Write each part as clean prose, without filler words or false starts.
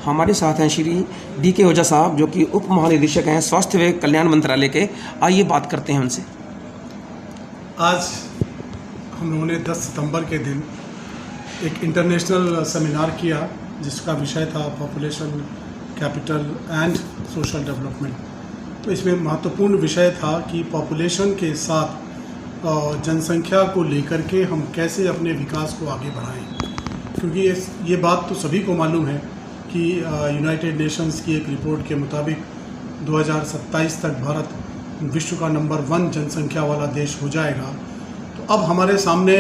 हमारे साथ हैं श्री DK ओझा साहब, जो कि उप महानिदेशक हैं स्वास्थ्य व कल्याण मंत्रालय के। आइए बात करते हैं उनसे। आज हम लोगों ने 10 सितंबर के दिन एक इंटरनेशनल सेमिनार किया जिसका विषय था population, capital and social development. तो इसमें महत्वपूर्ण विषय था कि पॉपुलेशन के साथ जनसंख्या को लेकर के हम कैसे अपने विकास को आगे बढ़ाएं, क्योंकि ये बात तो सभी को मालूम है कि यूनाइटेड नेशंस की एक रिपोर्ट के मुताबिक 2027 तक भारत विश्व का नंबर 1 जनसंख्या वाला देश हो जाएगा। तो अब हमारे सामने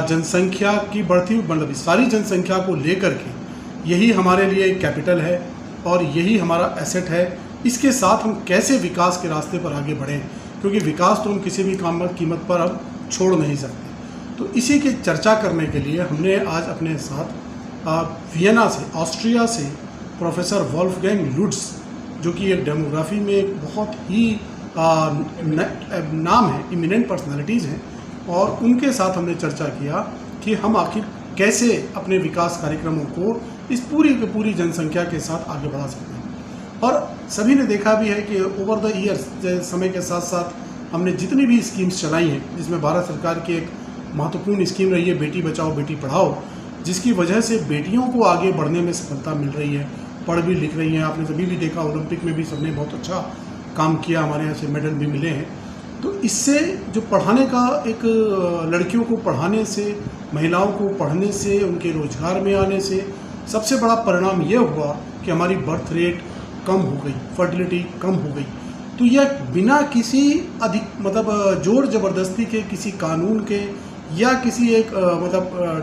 जनसंख्या की बढ़ती मतलब सारी जनसंख्या को लेकर के यही हमारे लिए एक कैपिटल है और यही हमारा एसेट है। इसके साथ हम कैसे विकास के रास्ते पर आगे बढ़ें, क्योंकि विकास तो हम किसी भी कीमत पर अब छोड़ नहीं सकते। तो इसी की चर्चा करने के लिए हमने आज अपने साथ वियना से, ऑस्ट्रिया से प्रोफेसर वोल्फगैंग लुट्ज, जो कि एक डेमोग्राफी में एक बहुत ही नाम है, इमिनेंट पर्सनालिटीज़ हैं, और उनके साथ हमने चर्चा किया कि हम आखिर कैसे अपने विकास कार्यक्रमों को इस पूरी की पूरी जनसंख्या के साथ आगे बढ़ा सकते हैं। और सभी ने देखा भी है कि ओवर द ईयर्स, समय के साथ साथ हमने जितनी भी स्कीम्स चलाई हैं, जिसमें भारत सरकार की एक महत्वपूर्ण स्कीम रही है बेटी बचाओ बेटी पढ़ाओ, जिसकी वजह से बेटियों को आगे बढ़ने में सफलता मिल रही है, पढ़ भी लिख रही हैं। आपने सभी भी देखा, ओलंपिक में भी सबने बहुत अच्छा काम किया, हमारे यहाँ से मेडल भी मिले हैं। तो इससे जो पढ़ाने का एक, लड़कियों को पढ़ाने से, महिलाओं को पढ़ने से, उनके रोजगार में आने से सबसे बड़ा परिणाम ये हुआ कि हमारी बर्थ रेट कम हो गई, फर्टिलिटी कम हो गई। तो यह बिना किसी जोर ज़बरदस्ती के, किसी कानून के या किसी एक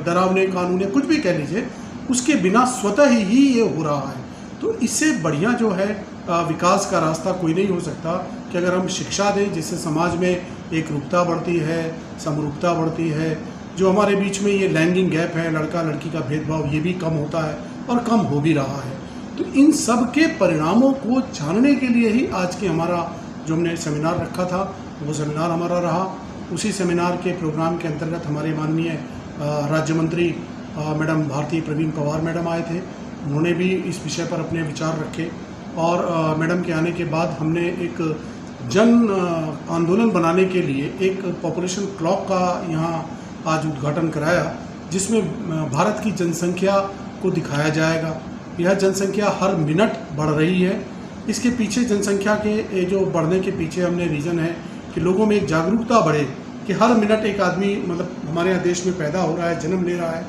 डरावने कानून या कुछ भी कह लीजिए, उसके बिना स्वतः ही ये हो रहा है। तो इससे बढ़िया जो है विकास का रास्ता कोई नहीं हो सकता कि अगर हम शिक्षा दें, जिससे समाज में एक रूपता बढ़ती है, समरूपता बढ़ती है, जो हमारे बीच में ये लैंगिंग गैप है, लड़का लड़की का भेदभाव, ये भी कम होता है और कम हो भी रहा है। तो इन सब के परिणामों को जानने के लिए ही आज के हमारा जो हमने सेमिनार रखा था, वो सेमिनार हमारा रहा। उसी सेमिनार के प्रोग्राम के अंतर्गत हमारे माननीय राज्य मंत्री मैडम भारती प्रवीण पवार मैडम आए थे। उन्होंने भी इस विषय पर अपने विचार रखे और मैडम के आने के बाद हमने एक जन आंदोलन बनाने के लिए एक पॉपुलेशन क्लॉक का यहाँ आज उद्घाटन कराया, जिसमें भारत की जनसंख्या को दिखाया जाएगा। यह जनसंख्या हर मिनट बढ़ रही है। इसके पीछे, जनसंख्या के जो बढ़ने के पीछे हमने रीज़न है कि लोगों में एक जागरूकता बढ़े कि हर मिनट एक आदमी हमारे यहाँ देश में पैदा हो रहा है, जन्म ले रहा है।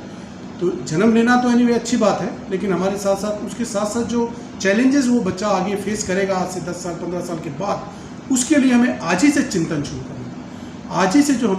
तो जन्म लेना तो एनीवे अच्छी बात है, लेकिन हमारे साथ साथ उसके साथ साथ जो चैलेंजेस वो बच्चा आगे फेस करेगा आज से 10 साल 15 साल के बाद, उसके लिए हमें आज ही से चिंतन शुरू करना है। आज ही से जो